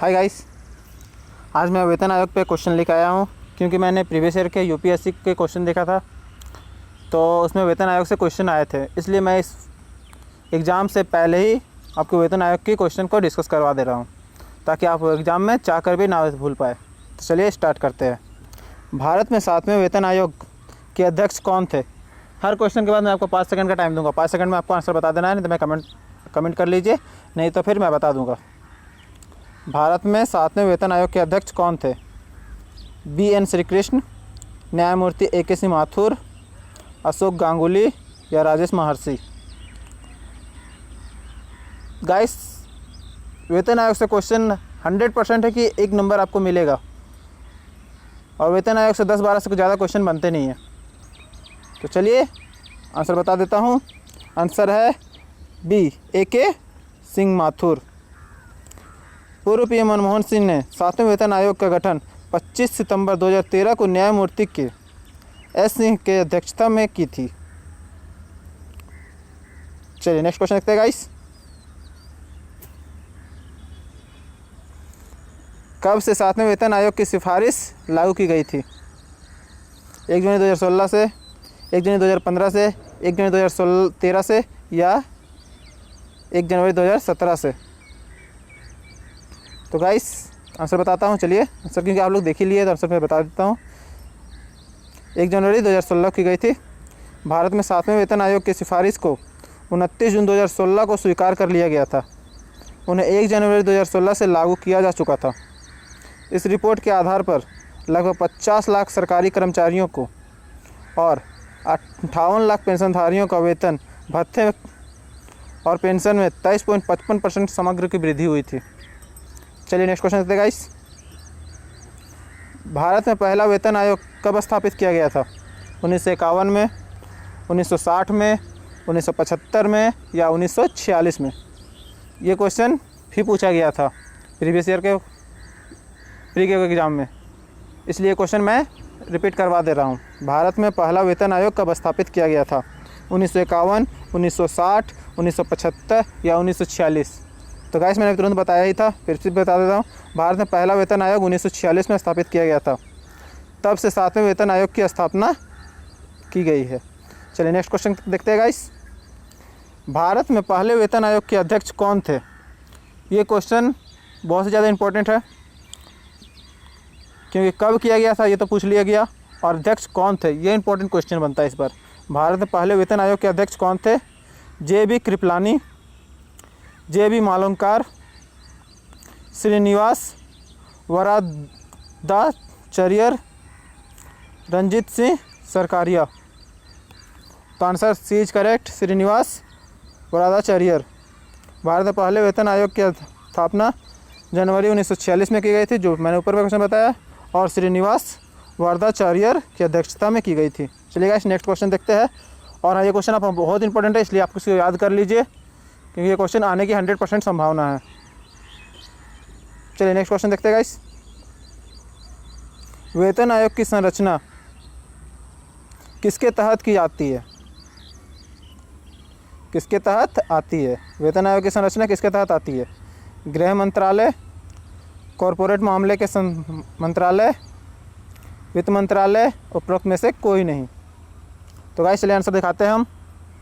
Hi guys, आज मैं वेतन आयोग पे क्वेश्चन लेकर आया हूँ क्योंकि मैंने प्रीवियस ईयर के यूपीएससी के क्वेश्चन देखा था। तो उसमें वेतन आयोग से क्वेश्चन आए थे, इसलिए मैं इस एग्ज़ाम से पहले ही आपको वेतन आयोग के क्वेश्चन को डिस्कस करवा दे रहा हूँ ताकि आप एग्ज़ाम में चाह कर भी ना भूल पाए। तो चलिए स्टार्ट करते हैं। भारत में 7वें वेतन आयोग के अध्यक्ष कौन थे? हर क्वेश्चन के बाद मैं आपको 5 सेकंड का टाइम दूंगा। 5 सेकंड में आपको आंसर बता देना है, नहीं तो मैं कमेंट कर लीजिए, नहीं तो फिर मैं बता दूंगा। भारत में 7वें वेतन आयोग के अध्यक्ष कौन थे? BN श्रीकृष्ण, न्यायमूर्ति AK सिंह माथुर, अशोक गांगुली या राजेश महर्षि। गाइस, वेतन आयोग से क्वेश्चन 100% है कि 1 नंबर आपको मिलेगा और वेतन आयोग से 10-12 से ज़्यादा क्वेश्चन बनते नहीं हैं। तो चलिए आंसर बता देता हूँ। आंसर है B AK सिंह माथुर। पूर्व पीएम मनमोहन सिंह ने 7वें वेतन आयोग का गठन 25 सितंबर 2013 को न्यायमूर्ति के S सिंह के अध्यक्षता में की थी। चलिए नेक्स्ट क्वेश्चन देखते हैं गाइस। कब से 7वें वेतन आयोग की सिफारिश लागू की गई थी? 1 जनवरी 2016 से, 1 जनवरी 2015 से, 1 जनवरी 2013 से या 1 जनवरी 2017 से? तो गाइस आंसर बताता हूँ। चलिए आंसर, क्योंकि आप लोग देख ही लिए तो आंसर मैं बता देता हूँ। 1 जनवरी 2016 की गई थी। भारत में 7वें वेतन आयोग की सिफारिश को 29 जून 2016 को स्वीकार कर लिया गया था। उन्हें 1 जनवरी 2016 से लागू किया जा चुका था। इस रिपोर्ट के आधार पर लगभग 50 लाख सरकारी कर्मचारियों को और 58 लाख पेंशनधारियों का वेतन, भत्ते और पेंशन में 23.55% समग्र की वृद्धि हुई थी। चलिए नेक्स्ट क्वेश्चन देखते हैं गाइस। भारत में पहला वेतन आयोग कब स्थापित किया गया था? 1951 में, 1960 में, 1975 में या 1946 में? ये क्वेश्चन भी पूछा गया था प्रीवियस ईयर के प्री के एग्ज़ाम में, इसलिए क्वेश्चन मैं रिपीट करवा दे रहा हूँ। भारत में पहला वेतन आयोग कब स्थापित किया गया था? 1951, 1960, 1975 या 1946? तो गाइस मैंने तुरंत बताया ही था, फिर से बता देता हूँ। भारत में पहला वेतन आयोग 1946 में स्थापित किया गया था। तब से 7वें वेतन आयोग की स्थापना की गई है। चलिए नेक्स्ट क्वेश्चन देखते हैं गाइस। भारत में पहले वेतन आयोग के अध्यक्ष कौन थे? ये क्वेश्चन बहुत ही ज़्यादा इम्पोर्टेंट है क्योंकि कब किया गया था ये तो पूछ लिया गया, और अध्यक्ष कौन थे ये इंपॉर्टेंट क्वेश्चन बनता है इस बार। भारत में पहले वेतन आयोग के अध्यक्ष कौन थे? JB Kripalani, JB मालूमकार, Srinivas वरादाचार्य, Ranjit Singh Sarkaria. तो answer C is correct, Srinivasa Varadacharya. Bharat में पहले वेतन आयोग की स्थापना जनवरी 1946 में की गई थी, जो मैंने ऊपर में क्वेश्चन बताया, और श्रीनिवास वरादाचार्य की अध्यक्षता में की गई थी। चलिए गाइस नेक्स्ट क्वेश्चन देखते हैं। और ये क्वेश्चन आप बहुत इंपॉर्टेंट है, इसलिए आप इसको याद कर लीजिए क्योंकि ये क्वेश्चन आने की 100% संभावना है। चलिए नेक्स्ट क्वेश्चन देखते हैं गाइस। वेतन आयोग की संरचना किसके तहत की जाती है? किसके तहत आती है? वेतन आयोग की संरचना किसके तहत आती है? गृह मंत्रालय, कॉरपोरेट मामले के मंत्रालय, वित्त मंत्रालय, उपरोक्त में से कोई नहीं? तो गाइस चलिए आंसर दिखाते हैं हम,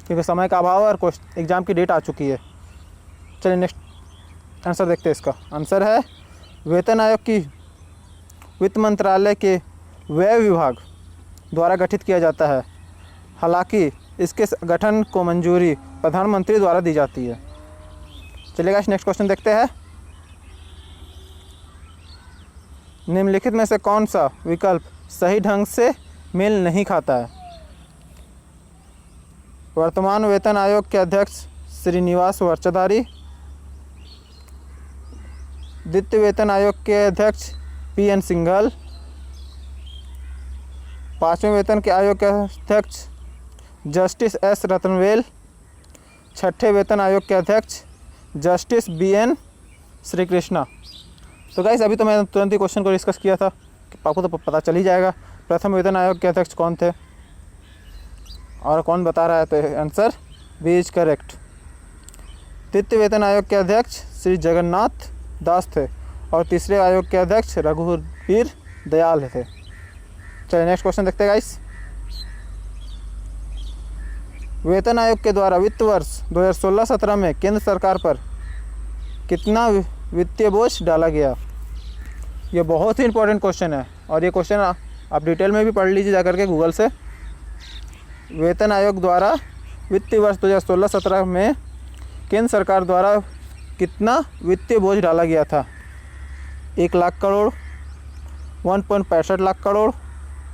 क्योंकि समय का अभाव है और एग्ज़ाम की डेट आ चुकी है। चलिए नेक्स्ट आंसर देखते हैं इसका। आंसर है वेतन आयोग की वित्त मंत्रालय के व्यय विभाग द्वारा गठित किया जाता है। हालांकि इसके गठन को मंजूरी प्रधानमंत्री द्वारा दी जाती है। चलिए गाइस नेक्स्ट क्वेश्चन देखते हैं। निम्नलिखित में से कौन सा विकल्प सही ढंग से मेल नहीं खाता है? वर्तमान वेतन आयोग के अध्यक्ष श्रीनिवास वरचदारी, द्वितीय वेतन आयोग के अध्यक्ष PN सिंघल, 5वें वेतन के आयोग के अध्यक्ष जस्टिस S रतनवेल, 6ठे वेतन आयोग के अध्यक्ष जस्टिस BN श्रीकृष्णा। तो गाइस अभी तो मैंने तुरंत ही क्वेश्चन को डिस्कस किया था, आपको तो पता चल ही जाएगा प्रथम वेतन आयोग के अध्यक्ष कौन थे और कौन बता रहा है। तो आंसर B इज करेक्ट। तृतीय वेतन आयोग के अध्यक्ष श्री जगन्नाथ दास थे और तीसरे आयोग के अध्यक्ष रघुवीर दयाल थे। चलिए नेक्स्ट क्वेश्चन देखते हैं गाइस। वेतन आयोग के द्वारा वित्त वर्ष 2016-17 में केंद्र सरकार पर कितना वित्तीय बोझ डाला गया? ये बहुत ही इंपॉर्टेंट क्वेश्चन है और ये क्वेश्चन आप डिटेल में भी पढ़ लीजिए जाकर के गूगल से। वेतन आयोग द्वारा वित्तीय वर्ष 2016-17 में केंद्र सरकार द्वारा कितना वित्तीय बोझ डाला गया था? 1 लाख करोड़, 1.65 लाख करोड़,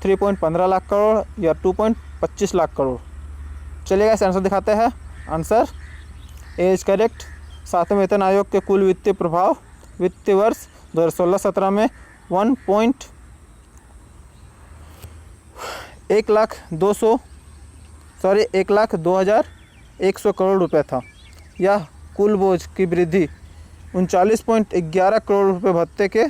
3.15 लाख करोड़ या 2.25 लाख करोड़? चलिएगा इस आंसर दिखाते हैं। Answer A is correct. 7वें वेतन आयोग के कुल वित्तीय प्रभाव वित्तीय वर्ष 2016-17 में 1,02,100 करोड़ रुपए था। यह कुल बोझ की वृद्धि 39.11 करोड़ रुपए भत्ते के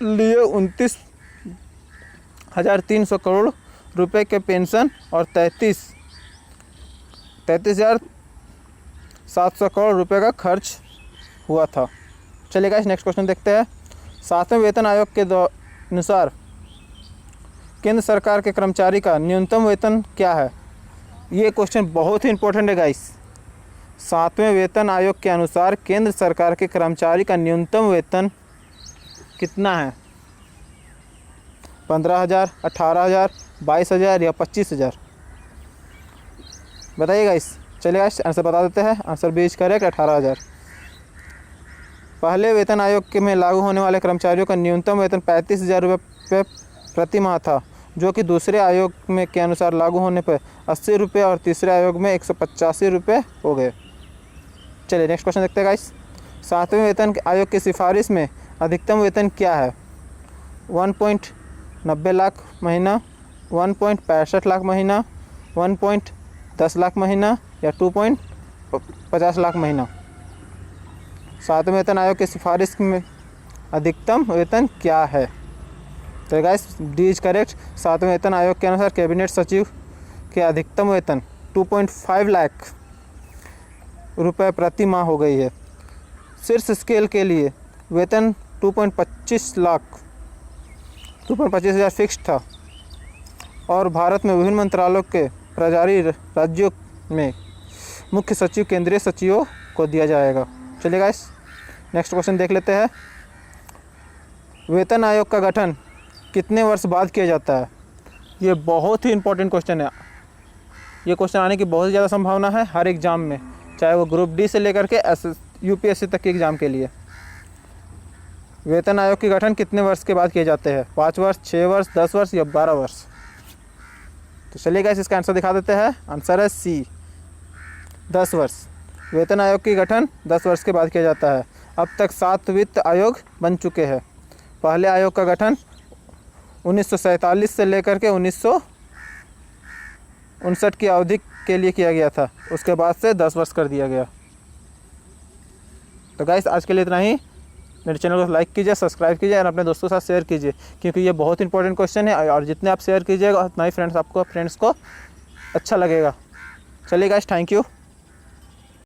लिए 29,300 करोड़ रुपए के पेंशन और 33,700 करोड़ रुपए का खर्च हुआ था। चलिएगा इस नेक्स्ट क्वेश्चन देखते हैं। 7वें वेतन आयोग के अनुसार केंद्र सरकार के कर्मचारी का न्यूनतम वेतन क्या है? ये क्वेश्चन बहुत ही इंपॉर्टेंट है गाइस। 7वें वेतन आयोग के अनुसार केंद्र सरकार के कर्मचारी का न्यूनतम वेतन कितना है? 15,000, 18,000, 22,000 या 25,000? बताइए गाइस। चलिए आंसर बता देते हैं। Answer B is correct, 18,000। पहले वेतन आयोग के में लागू होने वाले कर्मचारियों का न्यूनतम वेतन 35,000 रुपये प्रति माह था, जो कि दूसरे आयोग में के अनुसार लागू होने पर 80 रुपये और तीसरे आयोग में 185 रुपये हो गए। चलिए नेक्स्ट क्वेश्चन देखते हैं गाइस। 7वें वेतन आयोग की सिफारिश में अधिकतम वेतन क्या है? 1.90 लाख महीना, 1.65 लाख महीना, 1.10 लाख महीना या 2.50 लाख महीना? 7वें वेतन आयोग की सिफारिश में अधिकतम वेतन क्या है? तो गाइस डी इज करेक्ट। 7वें वेतन आयोग के अनुसार कैबिनेट सचिव के अधिकतम वेतन 2.5 लाख रुपए प्रति माह हो गई है। शीर्ष स्केल के लिए वेतन 2.25 हज़ार फिक्स था और भारत में विभिन्न मंत्रालयों के प्रभारी राज्यों में मुख्य सचिव केंद्रीय सचिवों को दिया जाएगा। चलिए गाइस नेक्स्ट क्वेश्चन देख लेते हैं। वेतन आयोग का गठन कितने वर्ष बाद किया जाता है? ये बहुत ही इंपॉर्टेंट क्वेश्चन है। ये क्वेश्चन आने की बहुत ज़्यादा संभावना है हर एग्ज़ाम में, चाहे वो ग्रुप डी से लेकर के यूपीएससी तक के एग्ज़ाम के लिए। वेतन आयोग की गठन कितने वर्ष के बाद किए जाते हैं? 5 वर्ष, 6 वर्ष, 10 वर्ष या 12 वर्ष? तो चलिए गाइस इसका आंसर दिखा देते हैं। आंसर है सी, 10 वर्ष। वेतन आयोग की गठन 10 वर्ष के बाद किया जाता है। अब तक 7 वित्त आयोग बन चुके हैं। पहले आयोग का गठन 1947 से लेकर के 1959 की अवधि के लिए किया गया था। उसके बाद से 10 वर्ष कर दिया गया। तो गाइस आज के लिए इतना ही। मेरे चैनल को लाइक कीजिए, सब्सक्राइब कीजिए और अपने दोस्तों के साथ शेयर कीजिए, क्योंकि ये बहुत इंपॉर्टेंट क्वेश्चन है और जितने आप शेयर कीजिएगा उतना ही फ्रेंड्स को अच्छा लगेगा। चलिए गाइस, थैंक यू।